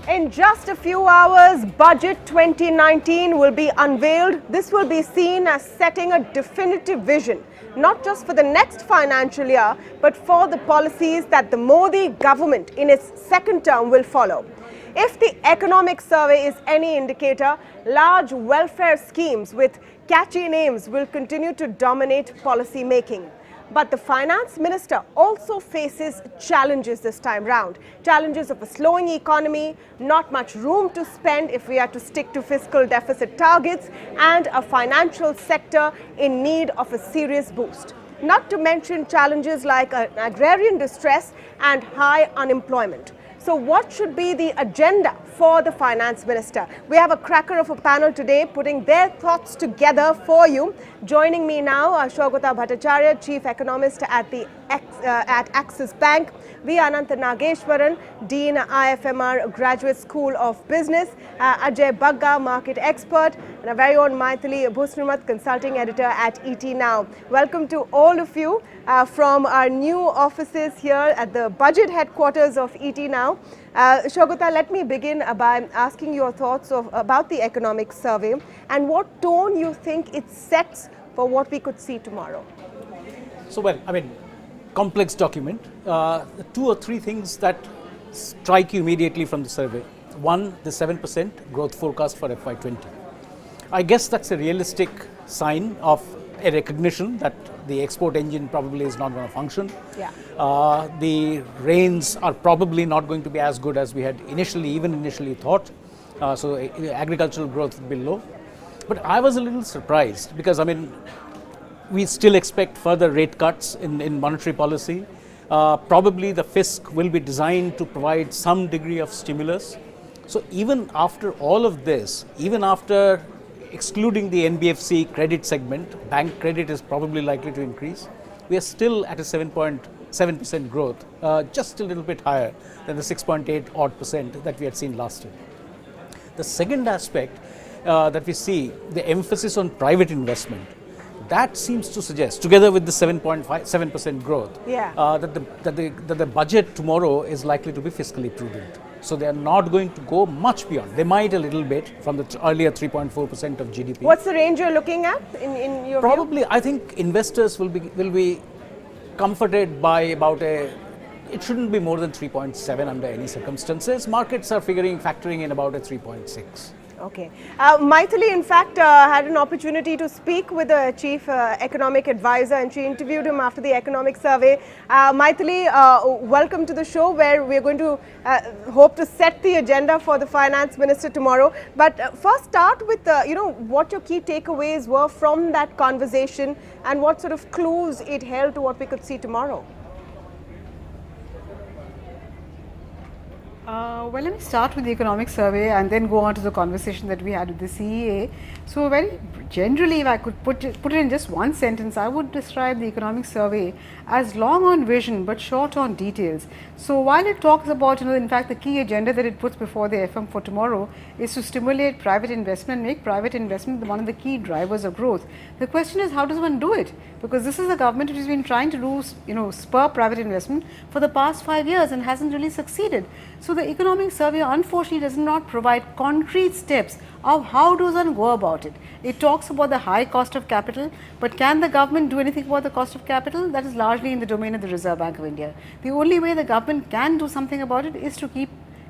In just a few hours, Budget 2019 will be unveiled. This will be seen as setting a definitive vision, not just for the next financial year, but for the policies that the Modi government in its second term will follow. If the economic survey is any indicator, large welfare schemes with catchy names will continue to dominate policy making. But the finance minister also faces challenges this time round. Challenges of a slowing economy, not much room to spend if we are to stick to fiscal deficit targets, and a financial sector in need of a serious boost. Not to mention challenges like agrarian distress and high unemployment. So what should be the agenda for the finance minister? We have a cracker of a panel today putting their thoughts together for you. Joining me now are Saugata Bhattacharya, Chief Economist at Axis Bank, V. Anantha Nageshwaran, Dean IFMR Graduate School of Business, Ajay Bagga, Market Expert, and our very own Maithili Bhusnumat, Consulting Editor at ET Now. Welcome to all of you from our new offices here at the budget headquarters of ET Now. Saugata, let me begin by asking your thoughts about the economic survey and what tone you think it sets for what we could see tomorrow. So, complex document. Two or three things that strike you immediately from the survey. One, the 7% growth forecast for FY20. I guess that's a realistic sign of a recognition that the export engine probably is not going to function. Yeah. The rains are probably not going to be as good as we had initially thought. So agricultural growth will be low. But I was a little surprised because, we still expect further rate cuts in monetary policy. Probably the fisc will be designed to provide some degree of stimulus. So even after all of this, even after excluding the NBFC credit segment, bank credit is probably likely to increase. We are still at a 7.7% growth, just a little bit higher than the 6.8 odd percent that we had seen last year. The second aspect that we see, the emphasis on private investment, that seems to suggest, together with the 7.7% growth, that the budget tomorrow is likely to be fiscally prudent. So they are not going to go much beyond. They might a little bit from the earlier 3.4% of GDP. What's the range you're looking at in your Probably, view? I think investors will be comforted by it shouldn't be more than 3.7 under any circumstances. Markets are factoring in about a 3.6. Okay. Maithili, in fact, had an opportunity to speak with the chief economic advisor, and she interviewed him after the economic survey. Maithili, welcome to the show, where we're going to hope to set the agenda for the finance minister tomorrow. But first, start with what your key takeaways were from that conversation and what sort of clues it held to what we could see tomorrow. Well, let me start with the economic survey and then go on to the conversation that we had with the CEA. So very generally, if I could put it in just one sentence, I would describe the economic survey as long on vision but short on details. So while it talks about, in fact, the key agenda that it puts before the FM for tomorrow is to stimulate private investment, make private investment one of the key drivers of growth. The question is, how does one do it? Because this is a government which has been trying to do, spur private investment for the past 5 years and hasn't really succeeded. So the economic survey unfortunately does not provide concrete steps of how does one go about it. It talks about the high cost of capital, but can the government do anything about the cost of capital? That is largely in the domain of the Reserve Bank of India. The only way the government can do something about it is to keep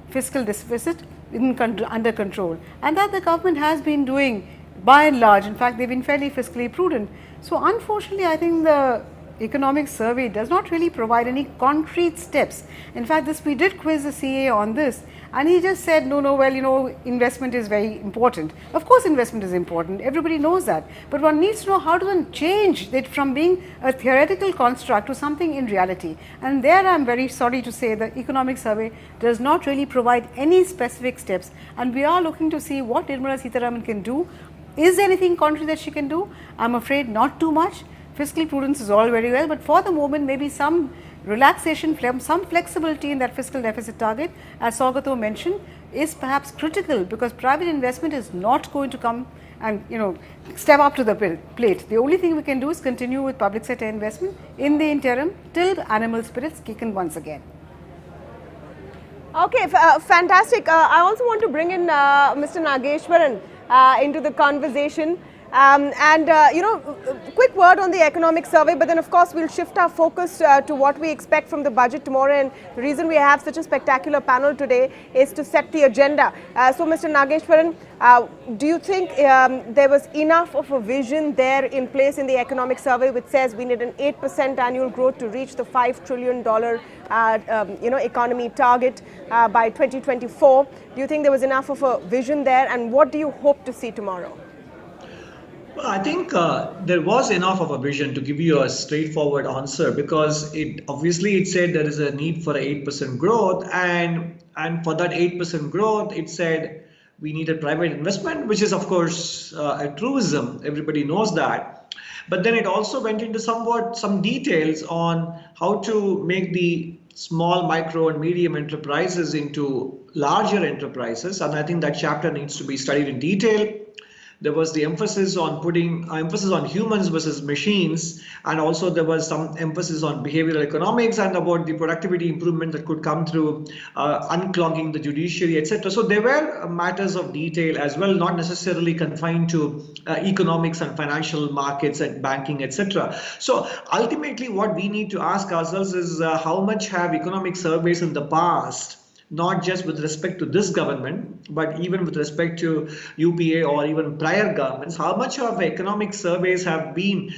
fiscal deficit under control, and that the government has been doing by and large. In fact, they've been fairly fiscally prudent. So unfortunately, I think the economic survey does not really provide any concrete steps. In fact, we did quiz the CA on this, and he just said, investment is very important. Of course, investment is important. Everybody knows that. But one needs to know how to then change it from being a theoretical construct to something in reality. And there, I'm very sorry to say, the economic survey does not really provide any specific steps. And we are looking to see what Nirmala Sitharaman can do. Is there anything concrete that she can do? I'm afraid not too much. Fiscal prudence is all very well, but for the moment, maybe some relaxation, some flexibility in that fiscal deficit target, as Saugata mentioned, is perhaps critical, because private investment is not going to come and step up to the plate. The only thing we can do is continue with public sector investment in the interim till animal spirits kick in once again. Okay, fantastic. I also want to bring in Mr. Nageshwaran into the conversation. Quick word on the economic survey, but then of course we'll shift our focus to what we expect from the budget tomorrow. And the reason we have such a spectacular panel today is to set the agenda. So Mr. Nageshwaran, do you think there was enough of a vision there in place in the economic survey which says we need an 8% annual growth to reach the $5 trillion economy target by 2024? Do you think there was enough of a vision there, and what do you hope to see tomorrow? Well, I think there was enough of a vision to give you a straightforward answer, because it said there is a need for 8% growth, and for that 8% growth it said we needed private investment, which is of course a truism, everybody knows that. But then it also went into some details on how to make the small, micro and medium enterprises into larger enterprises, and I think that chapter needs to be studied in detail. There was the emphasis on putting emphasis on humans versus machines, and also there was some emphasis on behavioral economics and about the productivity improvement that could come through unclogging the judiciary, etc. So there were matters of detail as well, not necessarily confined to economics and financial markets and banking, etc. So ultimately what we need to ask ourselves is how much have economic surveys in the past, not just with respect to this government, but even with respect to UPA or even prior governments, how much of economic surveys have been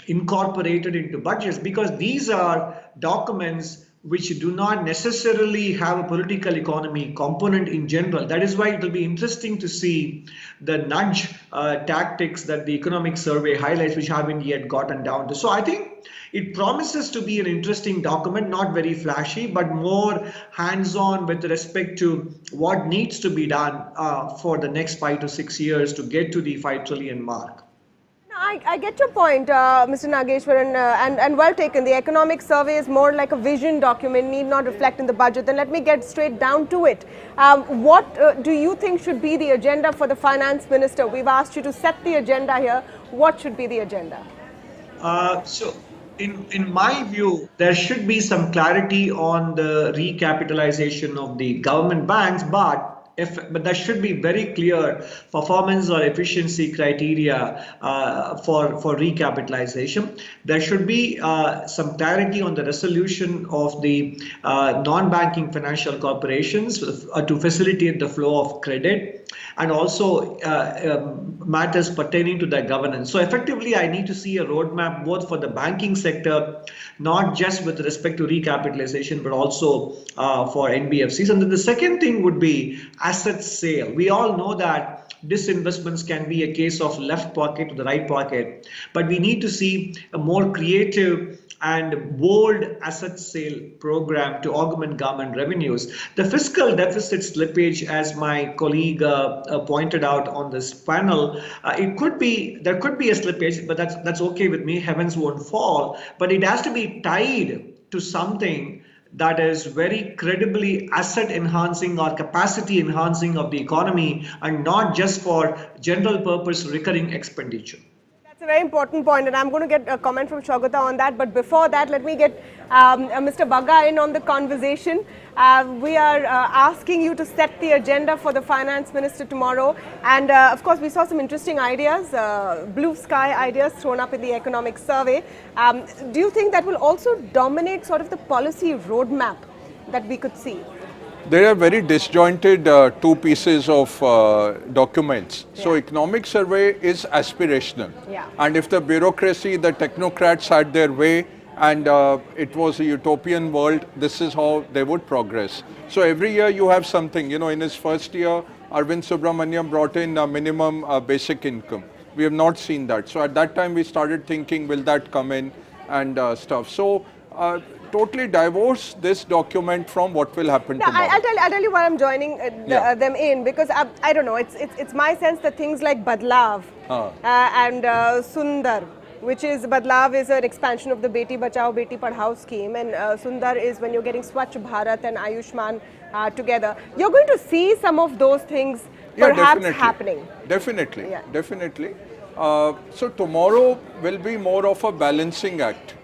incorporated into budgets? Because these are documents which do not necessarily have a political economy component in general. That is why it will be interesting to see the nudge tactics that the economic survey highlights, which haven't yet gotten down to. So I think it promises to be an interesting document, not very flashy, but more hands-on with respect to what needs to be done for the next 5 to 6 years to get to the 5 trillion mark. I get your point, Mr. Nageshwaran, and well taken. The economic survey is more like a vision document, need not reflect in the budget. Then let me get straight down to it. What do you think should be the agenda for the Finance Minister? We've asked you to set the agenda here. What should be the agenda? In my view, there should be some clarity on the recapitalization of the government banks, but there should be very clear performance or efficiency criteria for recapitalization. There should be some clarity on the resolution of the non-banking financial corporations to facilitate the flow of credit, and also matters pertaining to their governance. So effectively, I need to see a roadmap both for the banking sector, not just with respect to recapitalization, but also for NBFCs. And then the second thing would be asset sale. We all know that disinvestments can be a case of left pocket to the right pocket, but we need to see a more creative and bold asset sale program to augment government revenues. The fiscal deficit slippage, as my colleague pointed out on this panel, there could be a slippage, but that's okay with me. Heavens won't fall, but it has to be tied to something that is very credibly asset enhancing or capacity enhancing of the economy, and not just for general purpose recurring expenditure. That's a very important point, and I'm going to get a comment from Shogata on that. But before that, let me get Mr. Bagga in on the conversation. We are asking you to set the agenda for the Finance Minister tomorrow. And of course, we saw some interesting ideas, blue sky ideas thrown up in the economic survey. Do you think that will also dominate sort of the policy roadmap that we could see? There are very disjointed two pieces of documents. Yeah. So economic survey is aspirational. Yeah. And if the bureaucracy, the technocrats had their way and it was a utopian world, this is how they would progress. So every year you have something. You know, in his first year, Arvind Subramaniam brought in a minimum basic income. We have not seen that. So at that time we started thinking, will that come in and stuff. So totally divorce this document from what will happen tomorrow. I'll tell you why I'm joining them in, because I don't know, it's my sense that things like Badlav and Sundar, which is Badlav is an expansion of the Beti Bachao Beti Padhao scheme, and Sundar is when you're getting Swachh Bharat and Ayushman together. You're going to see some of those things perhaps happening. Definitely, yeah. Definitely. So tomorrow will be more of a balancing act.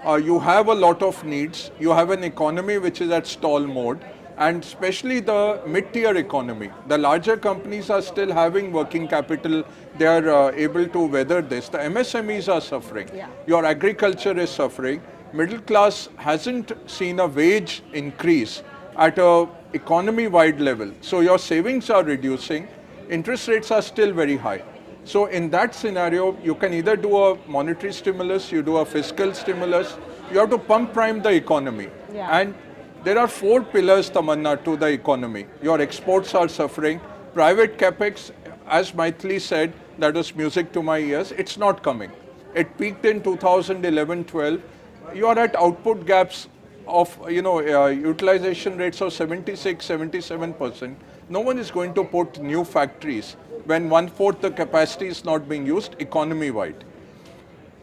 You have a lot of needs, you have an economy which is at stall mode, and especially the mid-tier economy. The larger companies are still having working capital. They are able to weather this. The MSMEs are suffering. Yeah. Your agriculture is suffering. Middle class hasn't seen a wage increase at a economy-wide level. So your savings are reducing. Interest rates are still very high. So in that scenario, you can either do a monetary stimulus, you do a fiscal stimulus, you have to pump prime the economy. Yeah. And there are 4 pillars, Tamanna, to the economy. Your exports are suffering. Private capex, as Maithili said, that was music to my ears, it's not coming. It peaked in 2011-12. You are at output gaps of, utilization rates of 76, 77%. No one is going to put new factories when 1/4 the capacity is not being used economy-wide.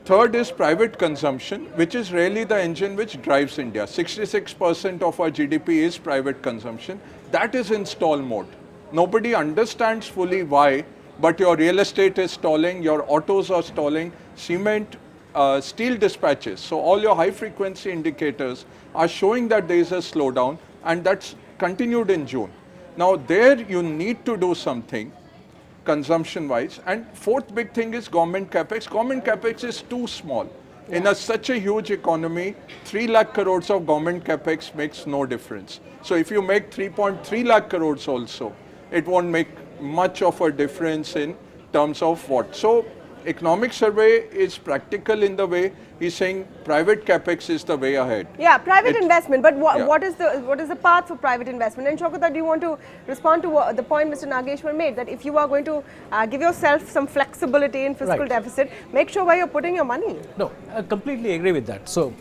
Third is private consumption, which is really the engine which drives India. 66% of our GDP is private consumption. That is in stall mode. Nobody understands fully why, but your real estate is stalling, your autos are stalling, cement, steel dispatches. So all your high frequency indicators are showing that there is a slowdown, and that's continued in June. Now there you need to do something consumption wise. And fourth big thing is government capex. Government capex is too small. In such a huge economy, 3 lakh crores of government capex makes no difference. So if you make 3.3 lakh crores also, it won't make much of a difference in terms of what. So economic survey is practical in the way he's saying private capex is the way ahead. Yeah, private investment. But Yeah. what is the path for private investment? And Shokata, do you want to respond to the point Mr. Nageshwar made, that if you are going to give yourself some flexibility in fiscal Right. deficit, make sure where you're putting your money? No, I completely agree with that. So,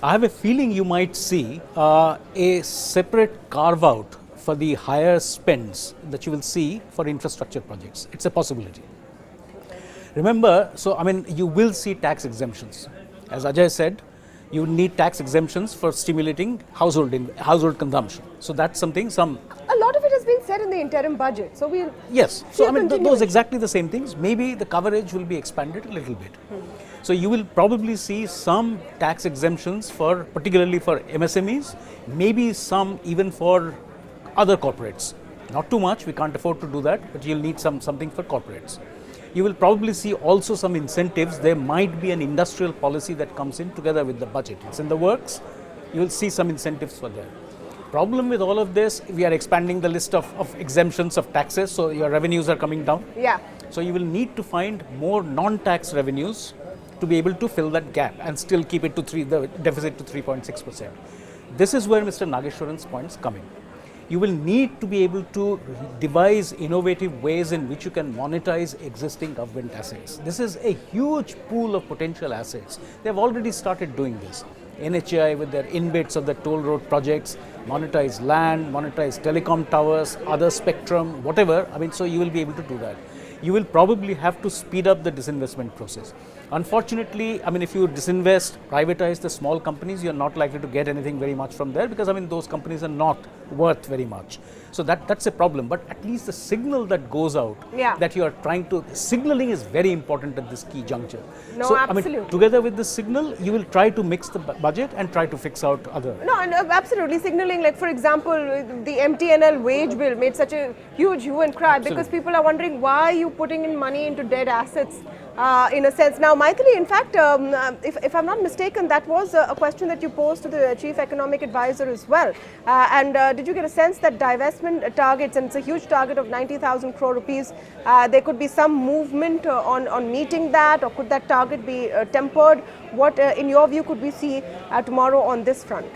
I have a feeling you might see a separate carve out for the higher spends that you will see for infrastructure projects. It's a possibility. Remember, so I mean, you will see tax exemptions. As Ajay said, you need tax exemptions for stimulating household consumption. So that's something. A lot of it has been said in the interim budget. So we'll Yes. So I mean, those continuation. exactly the same things. Maybe the coverage will be expanded a little bit. So you will probably see some tax exemptions for, particularly for MSMEs, maybe some even for other corporates. Not too much. We can't afford to do that, but you'll need something for corporates. You will probably see also some incentives. There might be an industrial policy that comes in together with the budget. It's in the works. You will see some incentives for that. Problem with all of this, we are expanding the list of exemptions of taxes, so your revenues are coming down. Yeah. So you will need to find more non-tax revenues to be able to fill that gap and still keep it to the deficit to 3.6%. This is where Mr. Nageshwaran's points come in. You will need to be able to devise innovative ways in which you can monetize existing government assets. This is a huge pool of potential assets. They have already started doing this. NHAI with their in-bits of the toll road projects, monetize land, monetize telecom towers, other spectrum, whatever. I mean, so you will be able to do that. You will probably have to speed up the disinvestment process. Unfortunately, I mean, if you disinvest, privatize the small companies, you're not likely to get anything very much from there, because I mean, those companies are not worth very much. So that's a problem. But at least the signal that goes out, Yeah. that you are trying to, signaling is very important at this key juncture. No, so, I absolutely. mean, together with the signal, you will try to mix the budget and try to fix out other. No, and absolutely signaling, like for example, the MTNL wage bill made such a huge hue and cry because people are wondering, why are you putting in money into dead assets in a sense. Now, Maithili, in fact, if I'm not mistaken, that was a question that you posed to the Chief Economic Advisor as well. And did you get a sense that divestment targets, and it's a huge target of 90,000 crore rupees, there could be some movement on meeting that, or could that target be tempered? What, in your view, could we see tomorrow on this front?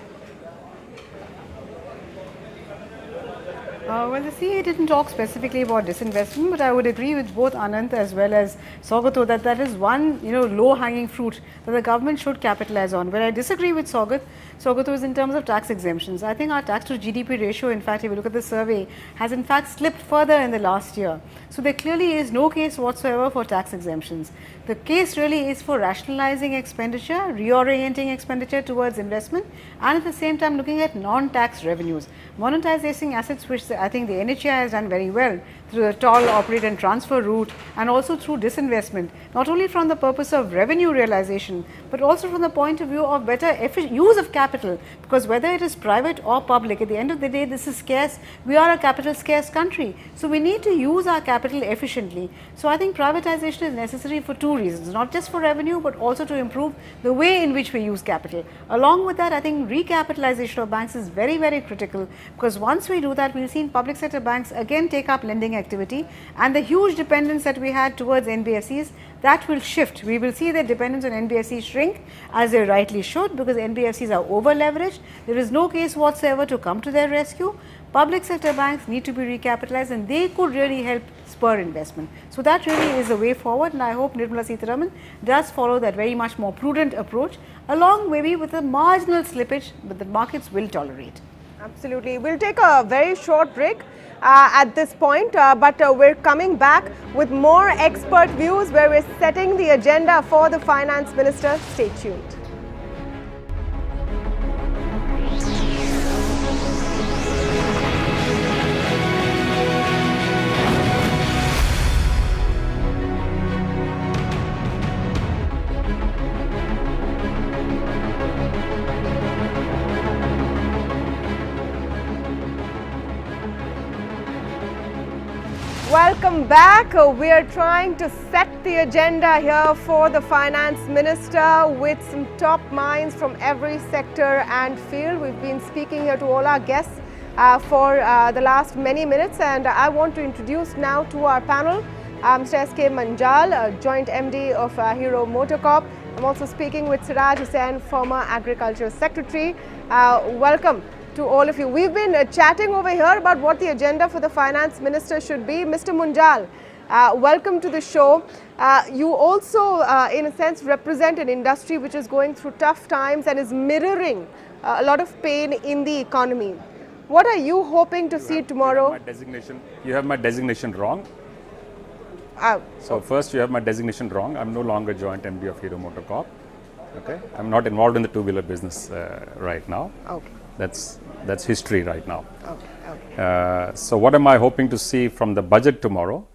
Well, the CA didn't talk specifically about disinvestment, but I would agree with both Anant as well as Sogato that that is one, low-hanging fruit that the government should capitalize on. Where I disagree with Sogato is in terms of tax exemptions. I think our tax to GDP ratio, in fact, if you look at the survey, has in fact slipped further in the last year. So there clearly is no case whatsoever for tax exemptions. The case really is for rationalizing expenditure, reorienting expenditure towards investment, and at the same time looking at non-tax revenues. Monetizing assets, which I think the NHAI has done very well, through the toll, operate and transfer route, and also through disinvestment, not only from the purpose of revenue realization, but also from the point of view of better use of capital, because whether it is private or public, at the end of the day this is scarce. We are a capital scarce country, so we need to use our capital efficiently. So I think privatization is necessary for two reasons, not just for revenue but also to improve the way in which we use capital. Along with that, I think recapitalization of banks is very, very critical, because once we do that, we will see public sector banks again take up lending activity, and the huge dependence that we had towards NBFCs, that will shift. We will see their dependence on NBFCs shrink, as they rightly should, because NBFCs are over leveraged. There is no case whatsoever to come to their rescue. Public sector banks need to be recapitalized, and they could really help spur investment. So that really is the way forward, and I hope Nirmala Sitharaman does follow that very much more prudent approach, along maybe with a marginal slippage, but the markets will tolerate. Absolutely. We'll take a very short break at this point, but we're coming back with more expert views where we're setting the agenda for the Finance Minister. Stay tuned. Welcome back. We are trying to set the agenda here for the Finance Minister with some top minds from every sector and field. We've been speaking here to all our guests for the last many minutes, and I want to introduce now to our panel Mr. S.K. Manjal, Joint MD of Hero Motorcorp. I'm also speaking with Siraj Hussain, former Agriculture Secretary. Welcome to all of you. We've been chatting over here about what the agenda for the Finance Minister should be. Mr. Munjal, welcome to the show. You also, in a sense, represent an industry which is going through tough times and is mirroring a lot of pain in the economy. What are you hoping to see tomorrow? You have my designation wrong. So first, you have my designation wrong. I'm no longer Joint MD of Hero Motorcorp. Okay, I'm not involved in the two-wheeler business right now. Okay. That's history right now. Okay. So what am I hoping to see from the budget tomorrow?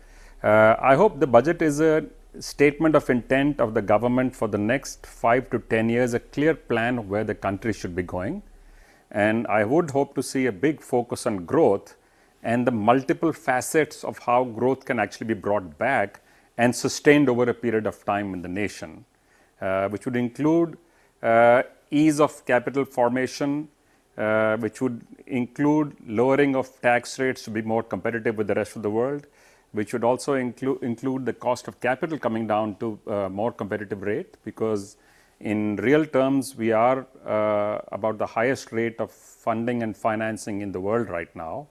I hope the budget is a statement of intent of the government for the next 5 to 10 years, a clear plan of where the country should be going. And I would hope to see a big focus on growth and the multiple facets of how growth can actually be brought back and sustained over a period of time in the nation, which would include ease of capital formation, which would include lowering of tax rates to be more competitive with the rest of the world, which would also include the cost of capital coming down to a more competitive rate, because in real terms we are about the highest rate of funding and financing in the world right now.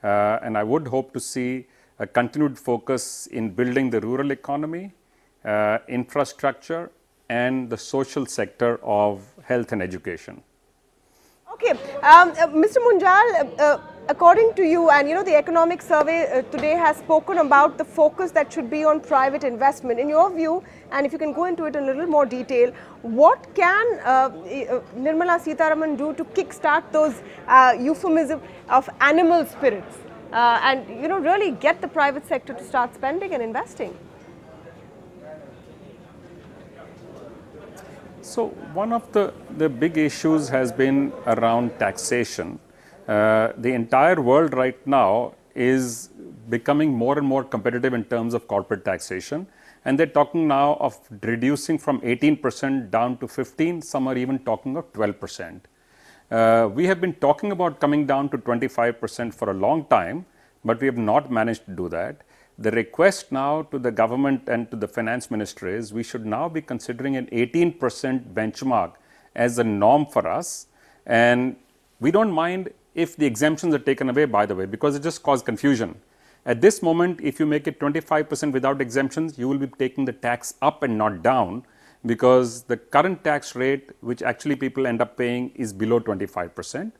And I would hope to see a continued focus in building the rural economy, infrastructure, and the social sector of health and education. Okay, Mr. Munjal, according to you, and the economic survey today has spoken about the focus that should be on private investment. In your view, and if you can go into it in a little more detail, what can Nirmala Sitharaman do to kickstart those euphemism of animal spirits and really get the private sector to start spending and investing? So one of the big issues has been around taxation. The entire world right now is becoming more and more competitive in terms of corporate taxation, and they're talking now of reducing from 18% down to 15%, some are even talking of 12%. We have been talking about coming down to 25% for a long time, but we have not managed to do that. The request now to the government and to the finance minister is we should now be considering an 18% benchmark as a norm for us, and we don't mind if the exemptions are taken away, by the way, because it just causes confusion. At this moment, if you make it 25% without exemptions, you will be taking the tax up and not down, because the current tax rate, which actually people end up paying, is below 25%.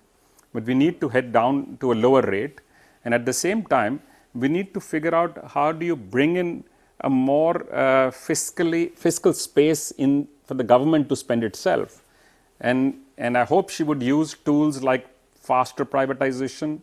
But we need to head down to a lower rate, and at the same time, we need to figure out how do you bring in a more fiscal space for the government to spend itself. And I hope she would use tools like faster privatization,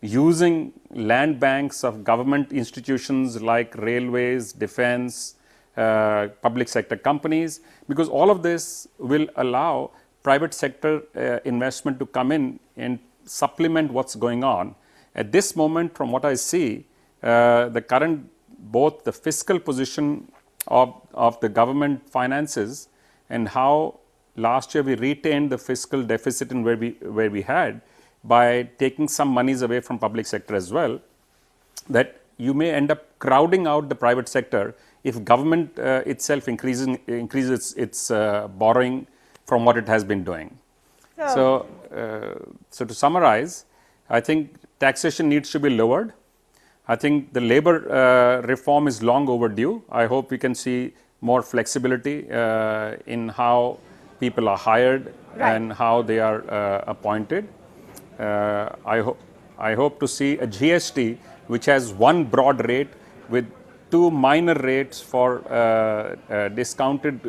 using land banks of government institutions like railways, defense, public sector companies, because all of this will allow private sector investment to come in and supplement what's going on. At this moment, from what I see, the current, both the fiscal position of the government finances and how last year we retained the fiscal deficit in where we had by taking some monies away from public sector as well, that you may end up crowding out the private sector if government itself increases its borrowing from what it has been doing. So to summarize, I think taxation needs to be lowered. I think the labor reform is long overdue. I hope we can see more flexibility in how people are hired and how they are appointed. I hope to see a GST which has one broad rate with two minor rates for discounted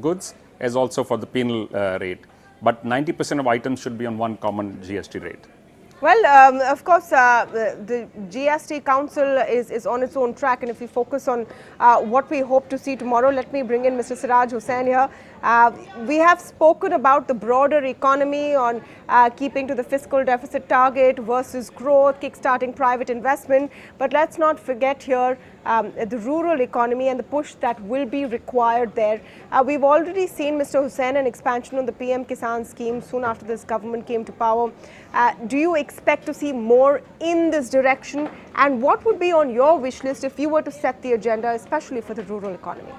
goods as also for the penal rate. But 90% of items should be on one common GST rate. Well, of course, the GST Council is on its own track, and if we focus on what we hope to see tomorrow, let me bring in Mr. Siraj Hussain here. We have spoken about the broader economy on keeping to the fiscal deficit target versus growth, kickstarting private investment, but let's not forget here the rural economy and the push that will be required there. We've already seen, Mr. Hussain, an expansion on the PM Kisan scheme soon after this government came to power. Do you expect to see more in this direction, and what would be on your wish list if you were to set the agenda, especially for the rural economy?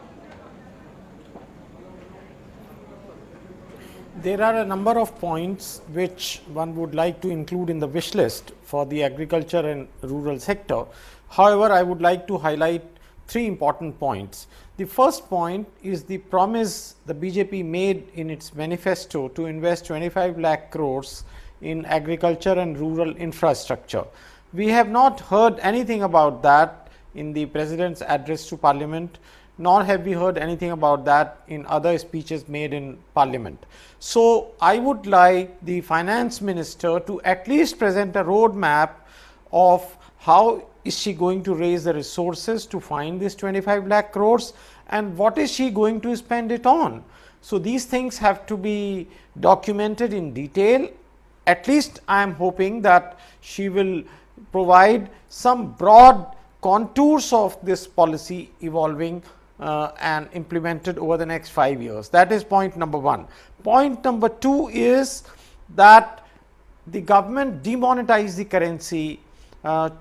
There are a number of points which one would like to include in the wish list for the agriculture and rural sector. However, I would like to highlight three important points. The first point is the promise the BJP made in its manifesto to invest 25 lakh crores in agriculture and rural infrastructure. We have not heard anything about that in the President's address to Parliament, nor have we heard anything about that in other speeches made in Parliament. So, I would like the Finance Minister to at least present a roadmap of how is she going to raise the resources to find this 25 lakh crores and what is she going to spend it on. So, these things have to be documented in detail. At least I am hoping that she will provide some broad contours of this policy evolving and implemented over the next 5 years. That is point number one. Point number two is that the government demonetized the currency,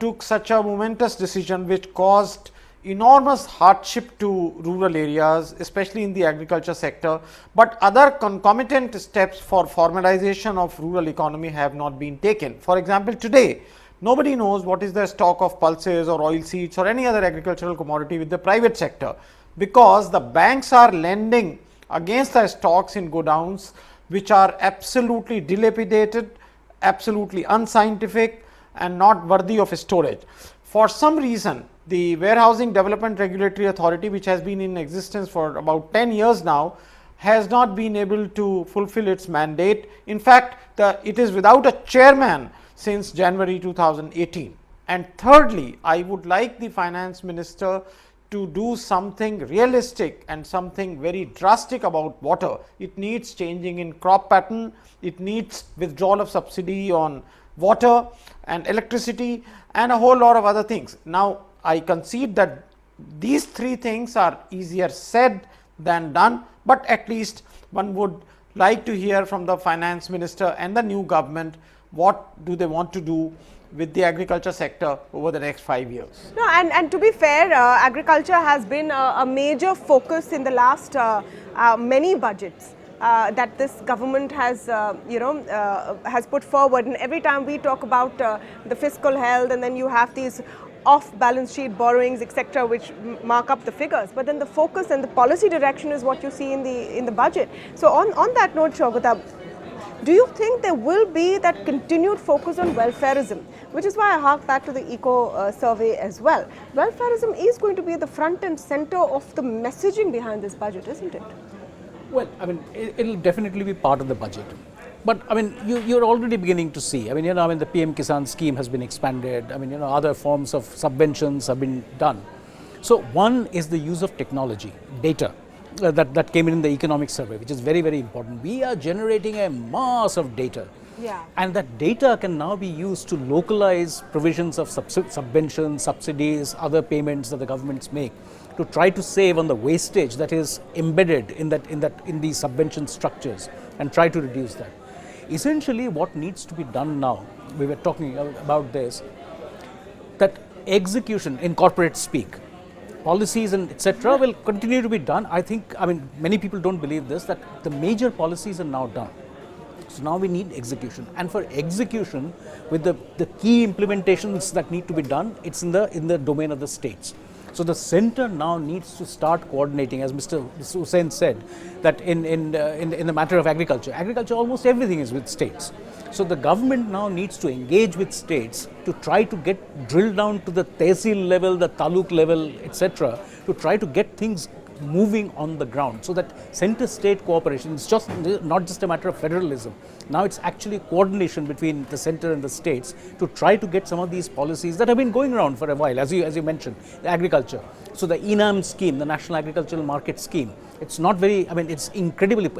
took such a momentous decision which caused enormous hardship to rural areas, especially in the agriculture sector, but other concomitant steps for formalization of rural economy have not been taken. For example, today nobody knows what is the stock of pulses or oil seeds or any other agricultural commodity with the private sector, because the banks are lending against the stocks in godowns which are absolutely dilapidated, absolutely unscientific and not worthy of storage. For some reason, the Warehousing Development Regulatory Authority, which has been in existence for about 10 years now, has not been able to fulfill its mandate. In fact, it is without a chairman since January 2018. And thirdly, I would like the Finance Minister to do something realistic and something very drastic about water. It needs changing in crop pattern, it needs withdrawal of subsidy on water and electricity and a whole lot of other things. Now, I concede that these three things are easier said than done, but at least one would like to hear from the Finance Minister and the new government what do they want to do with the agriculture sector over the next 5 years. No, and to be fair, agriculture has been a major focus in the last many budgets that this government has, has put forward. And every time we talk about the fiscal health, and then you have these off-balance sheet borrowings, etc., which mark up the figures. But then the focus and the policy direction is what you see in the budget. So on that note, Shogata, do you think there will be that continued focus on welfareism, which is why I hark back to the eco survey as well? Welfareism is going to be at the front and center of the messaging behind this budget, isn't it? Well, I mean, it'll definitely be part of the budget. But I mean, you're already beginning to see. I mean, the PM Kisan scheme has been expanded. I mean, other forms of subventions have been done. So one is the use of technology, data, that came in the economic survey, which is very, very important. We are generating a mass of data. Yeah. And that data can now be used to localize provisions of subventions, subsidies, other payments that the governments make, to try to save on the wastage that is embedded in these subvention structures, and try to reduce that. Essentially, what needs to be done now, we were talking about this, that execution in corporate speak, policies and etc. will continue to be done. I mean, many people don't believe this, that the major policies are now done. So now we need execution, and for execution, with the key implementations that need to be done, it's in the domain of the states. So the center now needs to start coordinating, as Mr. Hussain said, that in the matter of agriculture, almost everything is with states. So the government now needs to engage with states to try to get drilled down to the tehsil level, the taluk level, etc., to try to get things moving on the ground, so that center-state cooperation is not just a matter of federalism. Now it's actually coordination between the center and the states to try to get some of these policies that have been going around for a while, as you mentioned, the agriculture. So the ENAM scheme, the National Agricultural Market Scheme, it's not very, I mean, it's incredibly,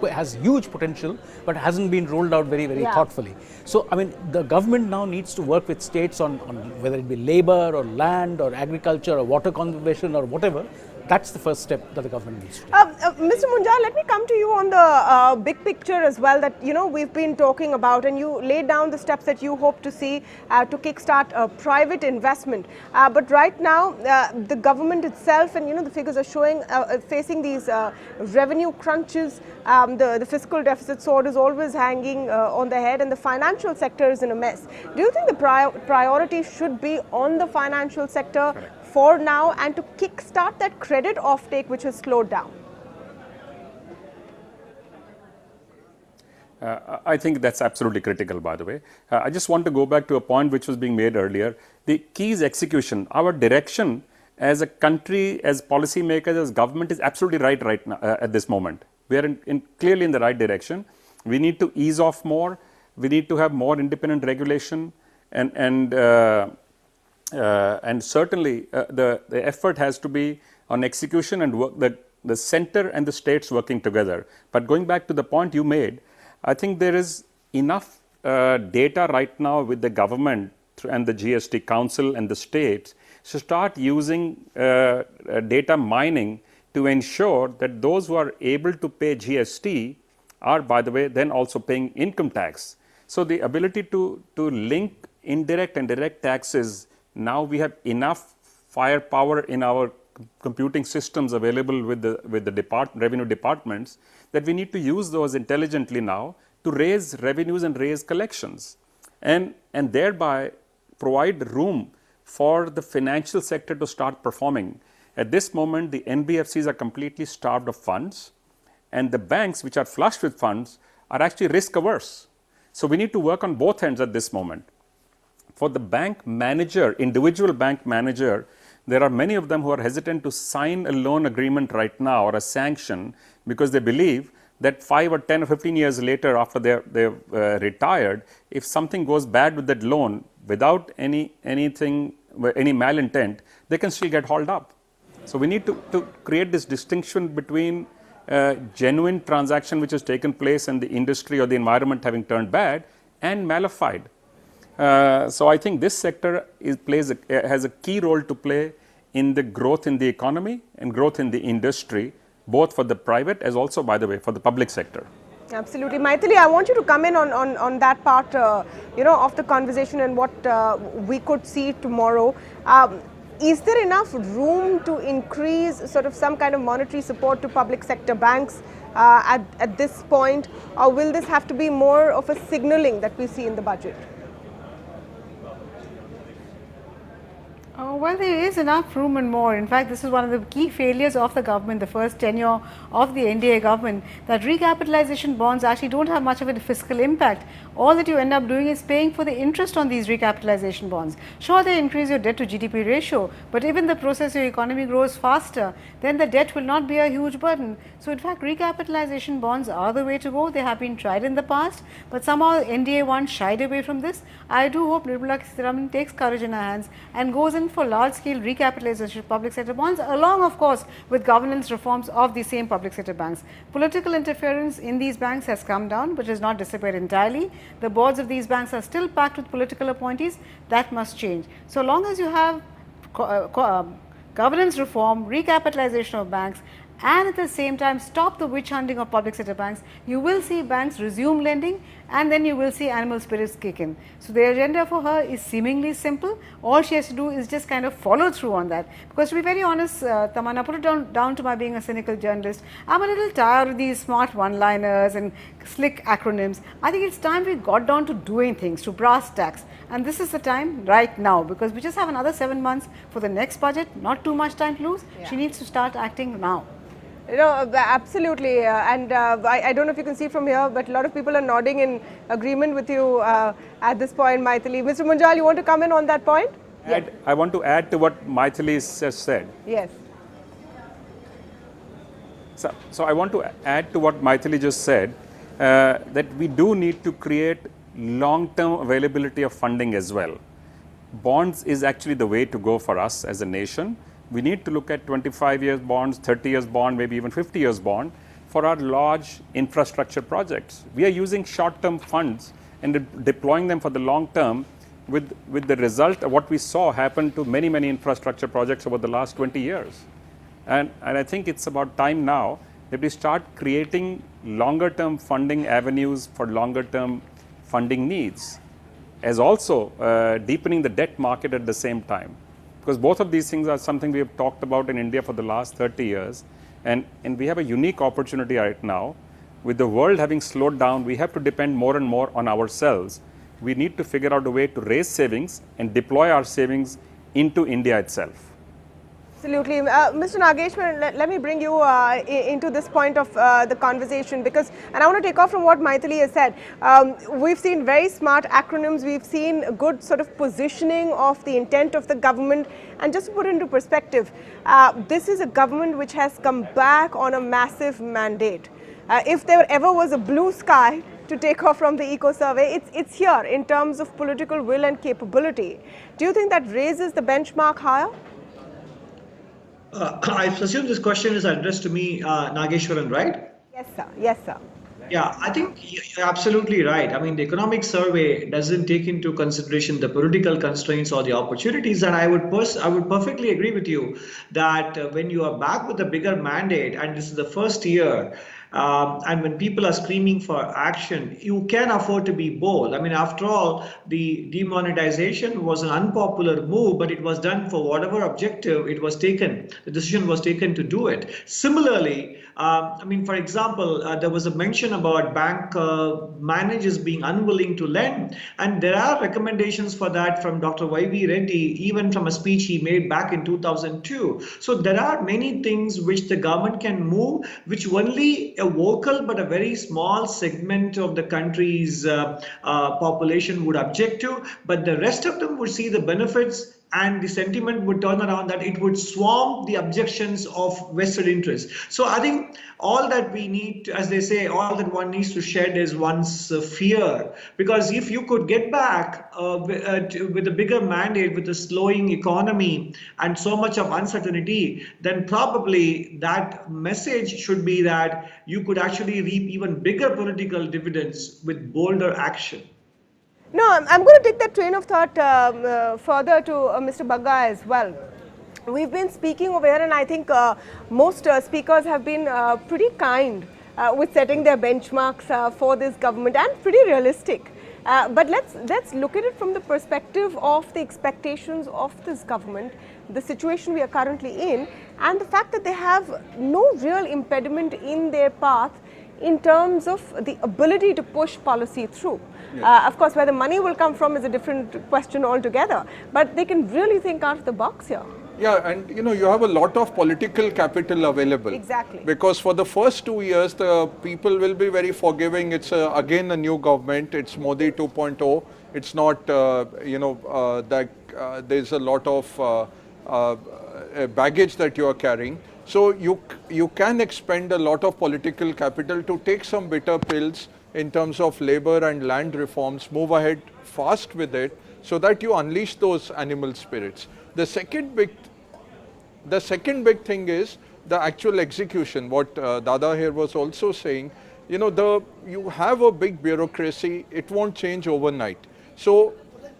has huge potential, but hasn't been rolled out very, very thoughtfully. So, I mean, the government now needs to work with states on whether it be labor or land or agriculture or water conservation or whatever. That's the first step that the government needs to take. Mr. Munjal, let me come to you on the big picture as well, that we've been talking about, and you laid down the steps that you hope to see to kickstart private investment. But right now, the government itself, and the figures are showing, facing these revenue crunches. The fiscal deficit sword is always hanging on the head, and the financial sector is in a mess. Do you think the priority should be on the financial sector for now, and to kickstart that credit offtake which has slowed down? I think that's absolutely critical, by the way. I just want to go back to a point which was being made earlier. The key is execution. Our direction as a country, as policymakers, as government is absolutely right now at this moment. We are clearly in the right direction. We need to ease off more. We need to have more independent regulation, and certainly the effort has to be on execution and work, the center and the states working together. But going back to the point you made, I think there is enough data right now with the government and the GST Council and the states to start using data mining to ensure that those who are able to pay GST are, by the way, then also paying income tax. So the ability to link indirect and direct taxes, now we have enough firepower in our computing systems available with the revenue departments, that we need to use those intelligently now to raise revenues and raise collections, and thereby provide room for the financial sector to start performing. At this moment, the NBFCs are completely starved of funds, and the banks, which are flushed with funds, are actually risk averse. So we need to work on both ends at this moment. For the bank manager, individual bank manager, there are many of them who are hesitant to sign a loan agreement right now or a sanction, because they believe that 5 or 10 or 15 years later, after they've retired, if something goes bad with that loan without any malintent, they can still get hauled up. So we need to create this distinction between genuine transaction which has taken place and the industry or the environment having turned bad, and malified. So I think this sector has a key role to play in the growth in the economy and growth in the industry, both for the private as also, by the way, for the public sector. Absolutely. Maithili, I want you to come in on that part of the conversation and what we could see tomorrow. Is there enough room to increase sort of some kind of monetary support to public sector banks at this point, or will this have to be more of a signaling that we see in the budget? Well, there is enough room and more. In fact, this is one of the key failures of the government, the first tenure of the NDA government, that recapitalization bonds actually don't have much of a fiscal impact. All that you end up doing is paying for the interest on these recapitalization bonds. Sure, they increase your debt to GDP ratio, but if in the process your economy grows faster, then the debt will not be a huge burden. So, in fact, recapitalization bonds are the way to go. They have been tried in the past, but somehow NDA 1 shied away from this. I do hope Nirmala Sitharaman takes courage in her hands and goes in for large-scale recapitalization of public sector bonds, along of course with governance reforms of the same public sector banks. Political interference in these banks has come down, but has not disappeared entirely. The boards of these banks are still packed with political appointees. That must change. So long as you have governance reform, recapitalization of banks, and at the same time stop the witch hunting of public sector banks, you will see banks resume lending, and then you will see animal spirits kick in. So the agenda for her is seemingly simple. All she has to do is just kind of follow through on that. Because to be very honest, Tamanna, put it down to my being a cynical journalist, I'm a little tired of these smart one-liners and slick acronyms. I think it's time we got down to doing things, to brass tacks. And this is the time right now, because we just have another 7 months for the next budget, not too much time to lose. Yeah. She needs to start acting now. Absolutely, and I don't know if you can see from here, but a lot of people are nodding in agreement with you at this point, Maithili. Mr. Munjal, you want to come in on that point? I want to add to what Maithili just said. Yes. So I want to add to what Maithili just said, that we do need to create long-term availability of funding as well. Bonds is actually the way to go for us as a nation. We need to look at 25 years bonds, 30 years bond, maybe even 50 years bond for our large infrastructure projects. We are using short-term funds and deploying them for the long term, with the result of what we saw happen to many, many infrastructure projects over the last 20 years. And I think it's about time now that we start creating longer-term funding avenues for longer-term funding needs, as also deepening the debt market at the same time. Because both of these things are something we have talked about in India for the last 30 years. And we have a unique opportunity right now. With the world having slowed down, we have to depend more and more on ourselves. We need to figure out a way to raise savings and deploy our savings into India itself. Absolutely. Mr. Nageshwar, let me bring you into this point of the conversation, because, and I want to take off from what Maithili has said. We've seen very smart acronyms, we've seen a good sort of positioning of the intent of the government, and just to put it into perspective, this is a government which has come back on a massive mandate. If there ever was a blue sky to take off from the eco survey, it's here in terms of political will and capability. Do you think that raises the benchmark higher? I presume this question is addressed to me, Nageshwaran, right? Yes, sir. Yes, sir. Yeah, I think you're absolutely right. I mean, the economic survey doesn't take into consideration the political constraints or the opportunities. And I would perfectly agree with you that when you are back with a bigger mandate, and this is the first year, and when people are screaming for action, you can afford to be bold. I mean, after all, the demonetization was an unpopular move, but it was done for whatever objective it was taken. The decision was taken to do it. Similarly, I mean, for example, there was a mention about bank managers being unwilling to lend, and there are recommendations for that from Dr. Y.V. Reddy, even from a speech he made back in 2002. So there are many things which the government can move, which only a vocal but a very small segment of the country's population would object to, but the rest of them would see the benefits, and the sentiment would turn around that it would swamp the objections of vested interests. So I think all that we need to, as they say, all that one needs to shed is one's fear, because if you could get back with a bigger mandate, with a slowing economy and so much of uncertainty, then probably that message should be that you could actually reap even bigger political dividends with bolder action. No, I'm going to take that train of thought further to Mr. Bagga as well. We've been speaking over here, and I think most speakers have been pretty kind with setting their benchmarks for this government, and pretty realistic. But let's look at it from the perspective of the expectations of this government, the situation we are currently in, and the fact that they have no real impediment in their path in terms of the ability to push policy through. Of course, where the money will come from is a different question altogether, but they can really think out of the box here. Yeah, and you have a lot of political capital available. Exactly. Because for the first 2 years, the people will be very forgiving. It's again a new government. It's Modi 2.0. It's not, that there's a lot of baggage that you are carrying. So you can expend a lot of political capital to take some bitter pills in terms of labor and land reforms, move ahead fast with it, so that you unleash those animal spirits. The second big thing is the actual execution. What Dada here was also saying, you have a big bureaucracy, it won't change overnight. So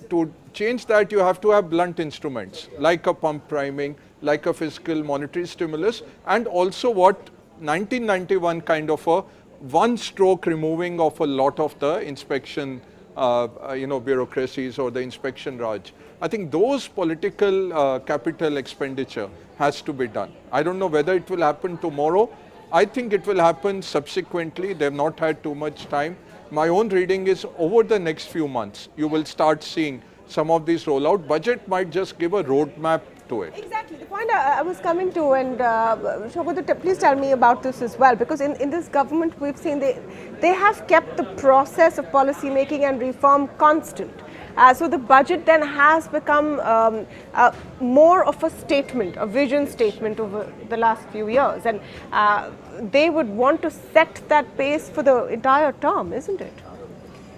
to change that, you have to have blunt instruments like a pump priming, like a fiscal monetary stimulus, and also what 1991 kind of a one stroke removing of a lot of the inspection bureaucracies or the inspection Raj. I think those political capital expenditure has to be done. I don't know whether it will happen tomorrow. I think it will happen subsequently. They've not had too much time. My own reading is over the next few months, you will start seeing some of these rollout. Budget might just give a roadmap to it. Exactly. The point I was coming to, and Shobhit, please tell me about this as well, because in this government we've seen they have kept the process of policy making and reform constant. So the budget then has become more of a statement, a vision statement over the last few years, and they would want to set that pace for the entire term, isn't it?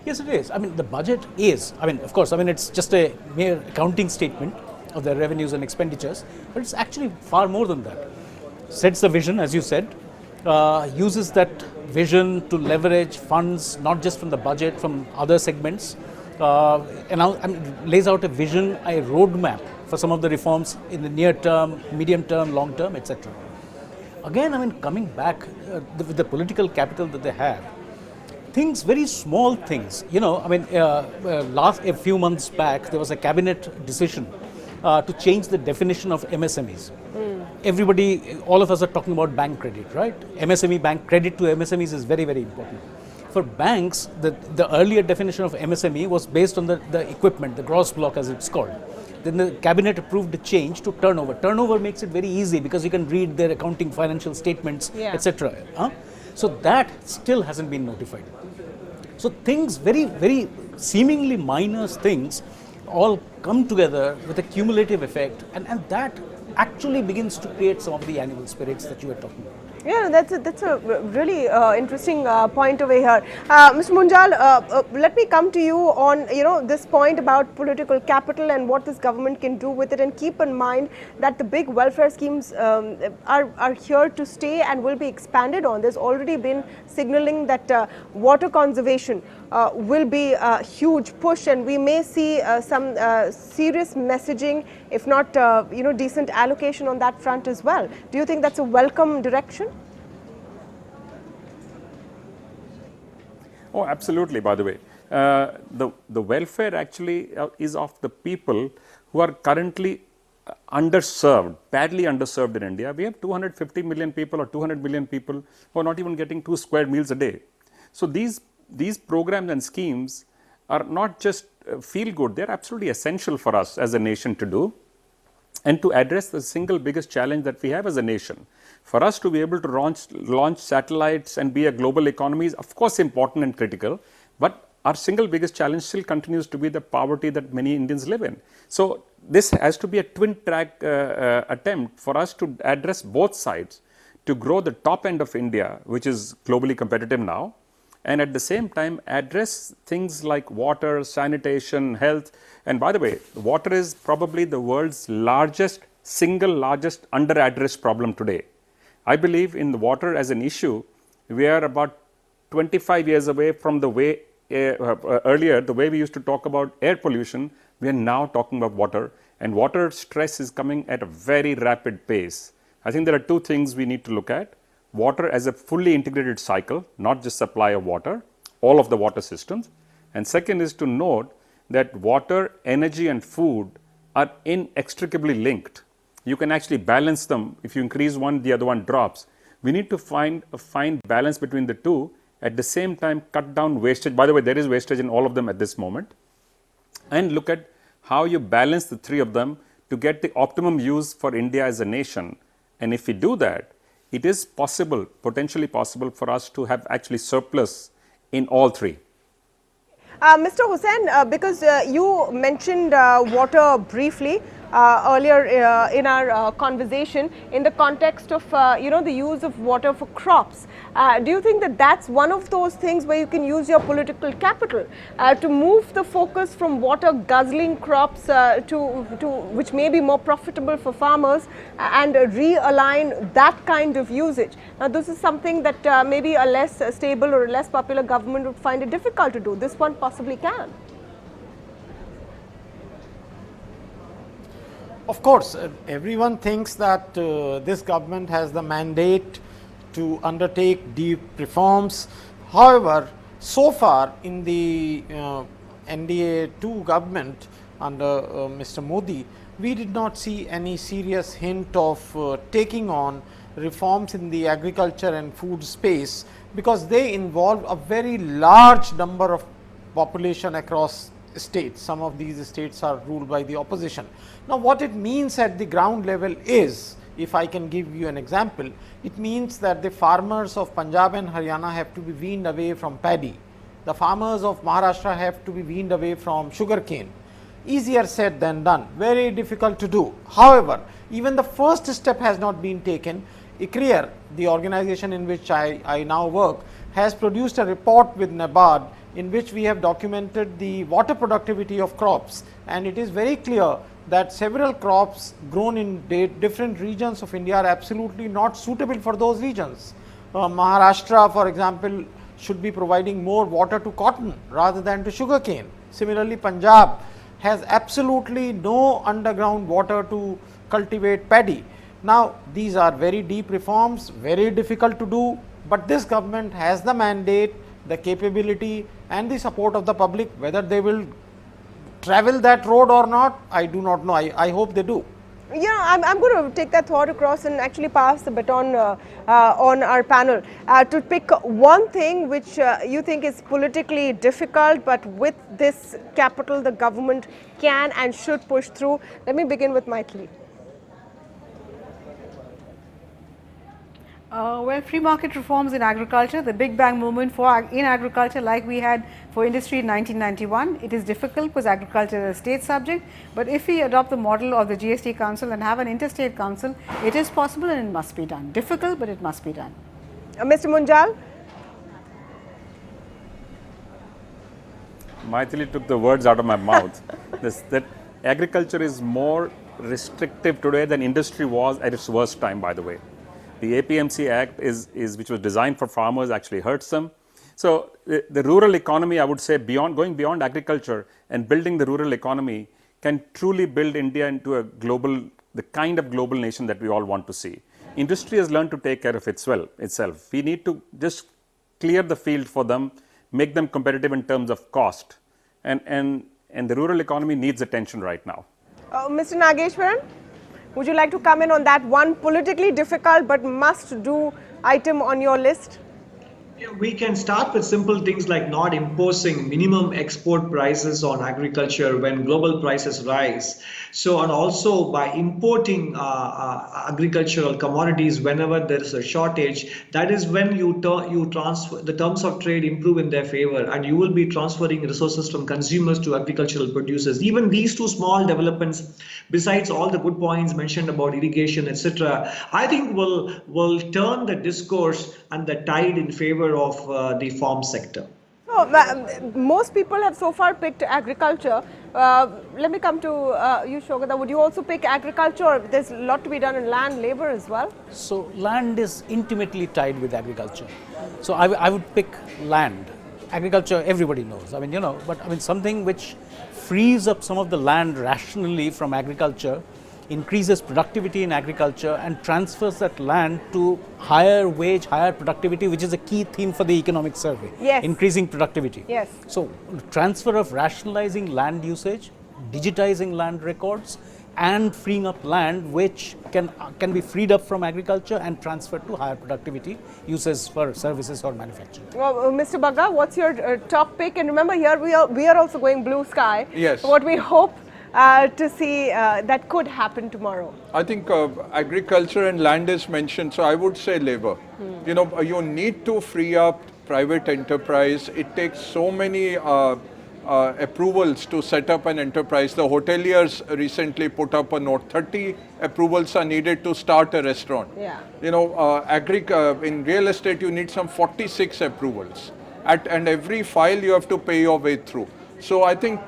Yes, it is. I mean, the budget is, of course, it's just a mere accounting statement of the revenues and expenditures, but it's actually far more than that. Sets the vision, as you said, uses that vision to leverage funds not just from the budget, from other segments, lays out a vision, a roadmap for some of the reforms in the near term, medium term, long term, etc. Again, coming back with the political capital that they have, things, very small things, a few months back, there was a cabinet decision to change the definition of MSMEs. Everybody, all of us are talking about bank credit, right? MSME bank credit to MSMEs is very, very important. For banks, the earlier definition of MSME was based on the equipment, the gross block as it's called. Then the cabinet approved a change to turnover. Turnover makes it very easy because you can read their accounting, financial statements, etc. So that still hasn't been notified. So things, very, very seemingly minor things, all come together with a cumulative effect, and that actually begins to create some of the animal spirits that you were talking about. Yeah, that's a really interesting point over here. Mr. Munjal, let me come to you on this point about political capital and what this government can do with it, and keep in mind that the big welfare schemes are here to stay and will be expanded on. There's already been signaling that water conservation will be a huge push, and we may see some serious messaging, if not decent allocation on that front as well. Do you think that's a welcome direction? Oh, absolutely, by the way. The welfare actually is of the people who are currently underserved, badly underserved in India. We have 250 million people or 200 million people who are not even getting 2 square meals a day. So these programs and schemes are not just feel good, they are absolutely essential for us as a nation to do, and to address the single biggest challenge that we have as a nation. For us to be able to launch satellites and be a global economy is of course important and critical, but our single biggest challenge still continues to be the poverty that many Indians live in. So this has to be a twin track attempt for us to address both sides, to grow the top end of India, which is globally competitive now, and at the same time address things like water, sanitation, health. And by the way, water is probably the world's single largest under-addressed problem today. I believe in the water as an issue, we are about 25 years away from the way earlier, the way we used to talk about air pollution, we are now talking about water, and water stress is coming at a very rapid pace. I think there are two things we need to look at. Water as a fully integrated cycle, not just supply of water, all of the water systems. And second is to note that water, energy and food are inextricably linked. You can actually balance them. If you increase one, the other one drops. We need to find a fine balance between the two, at the same time cut down wastage. By the way, there is wastage in all of them at this moment, and look at how you balance the three of them to get the optimum use for India as a nation. And if we do that, it is possible, potentially possible, for us to have actually surplus in all three. Mr. Hussain, because you mentioned water briefly earlier in our conversation in the context of the use of water for crops. Do you think that that's one of those things where you can use your political capital to move the focus from water guzzling crops to which may be more profitable for farmers and realign that kind of usage? Now, this is something that maybe a less stable or a less popular government would find it difficult to do. This one possibly can. Of course, everyone thinks that this government has the mandate to undertake deep reforms. However, so far in the NDA 2 government under Mr. Modi, we did not see any serious hint of taking on reforms in the agriculture and food space, because they involve a very large number of population across states. Some of these states are ruled by the opposition. Now, what it means at the ground level is, if I can give you an example, it means that the farmers of Punjab and Haryana have to be weaned away from paddy. The farmers of Maharashtra have to be weaned away from sugarcane. Easier said than done, very difficult to do. However, even the first step has not been taken. ICRIER, the organization in which I now work, has produced a report with NABARD in which we have documented the water productivity of crops, and it is very clear that several crops grown in different regions of India are absolutely not suitable for those regions. Maharashtra, for example, should be providing more water to cotton rather than to sugarcane. Similarly, Punjab has absolutely no underground water to cultivate paddy. Now, these are very deep reforms, very difficult to do, but this government has the mandate, the capability and the support of the public. Whether they will travel that road or not, I do not know. I hope they do. Yeah, I'm going to take that thought across and actually pass the baton on our panel to pick one thing which you think is politically difficult, but with this capital the government can and should push through. Let me begin with Maithili. Well, free market reforms in agriculture, the big bang movement in agriculture like we had for industry in 1991, it is difficult because agriculture is a state subject, but if we adopt the model of the GST Council and have an interstate council, it is possible and it must be done. Difficult, but it must be done. Mr. Munjal? Maithili took the words out of my mouth. That agriculture is more restrictive today than industry was at its worst time, by the way. The APMC Act which was designed for farmers actually hurts them. So the rural economy, I would say, going beyond agriculture and building the rural economy can truly build India into the kind of global nation that we all want to see. Industry has learned to take care of itself. We need to just clear the field for them, make them competitive in terms of cost, and the rural economy needs attention right now. Mr. Nageshwaran? Would you like to come in on that one politically difficult but must do item on your list? We can start with simple things like not imposing minimum export prices on agriculture when global prices rise. So, and also by importing agricultural commodities whenever there is a shortage, that is when you transfer the terms of trade improve in their favor, and you will be transferring resources from consumers to agricultural producers. Even these two small developments, besides all the good points mentioned about irrigation, etc., I think will turn the discourse and the tide in favor of the farm sector. Oh, most people have so far picked agriculture. Let me come to you, Shogata. Would you also pick agriculture, or there's a lot to be done in land, labor as well? So land is intimately tied with agriculture. So I would pick land. Agriculture, everybody knows. I mean, but something which frees up some of the land rationally from agriculture, increases productivity in agriculture and transfers that land to higher wage, higher productivity, which is a key theme for the economic survey. Yes. Increasing productivity. Yes. So transfer of rationalizing land usage, digitizing land records, and freeing up land which can be freed up from agriculture and transferred to higher productivity uses for services or manufacturing. Well, Mr. Bagga, what's your top pick? And remember, here we are also going blue sky. Yes. What we hope to see that could happen tomorrow. I think agriculture and land is mentioned, so I would say labor. You know, you need to free up private enterprise. It takes so many approvals to set up an enterprise. The hoteliers recently put up a note, 30 approvals are needed to start a restaurant. Yeah. You know, in real estate you need some 46 approvals. And every file you have to pay your way through. So I think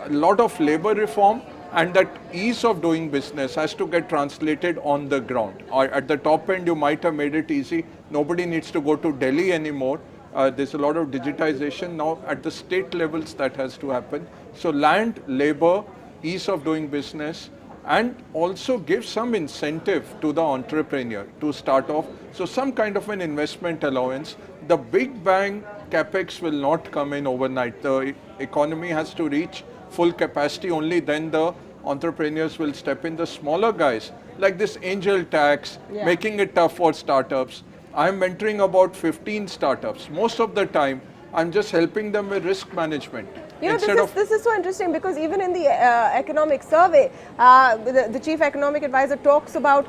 a lot of labor reform and that ease of doing business has to get translated on the ground. Or at the top end you might have made it easy. Nobody needs to go to Delhi anymore. There's a lot of digitization now at the state levels that has to happen. So land, labor, ease of doing business, and also give some incentive to the entrepreneur to start off. So some kind of an investment allowance. The big bang capex will not come in overnight. The economy has to reach full capacity, only then the entrepreneurs will step in. The smaller guys, like this angel tax, making it tough for startups. I'm mentoring about 15 startups. Most of the time, I'm just helping them with risk management. You know, this is so interesting because even in the economic survey, the chief economic advisor talks about,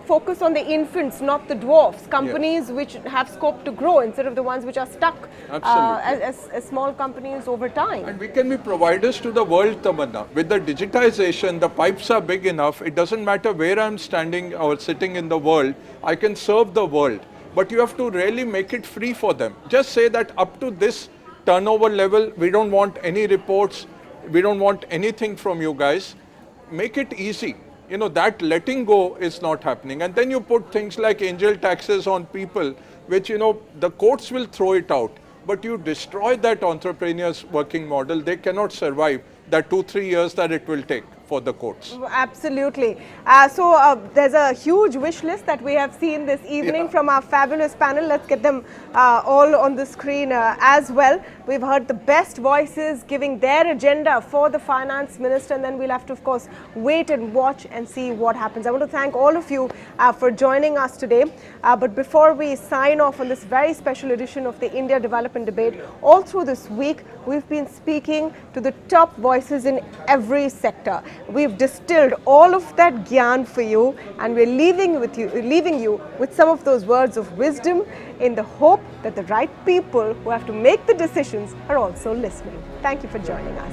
focus on the infants, not the dwarfs, companies which have scope to grow instead of the ones which are stuck as small companies over time. And we can be providers to the world, Tamanna. With the digitization, the pipes are big enough. It doesn't matter where I'm standing or sitting in the world, I can serve the world. But you have to really make it free for them. Just say that up to this turnover level, we don't want any reports, we don't want anything from you guys. Make it easy. You know, that letting go is not happening. And then you put things like angel taxes on people, which, you know, the courts will throw it out. But you destroy that entrepreneur's working model, they cannot survive that 2-3 years that it will take for the courts. Absolutely. There's a huge wish list that we have seen this evening from our fabulous panel. Let's get them all on the screen as well. We've heard the best voices giving their agenda for the Finance Minister, and then we'll have to, of course, wait and watch and see what happens. I want to thank all of you for joining us today. But before we sign off on this very special edition of the India Development Debate, all through this week, we've been speaking to the top voices in every sector. We've distilled all of that gyan for you, and we're leaving you with some of those words of wisdom in the hope that the right people who have to make the decisions are also listening. Thank you for joining us.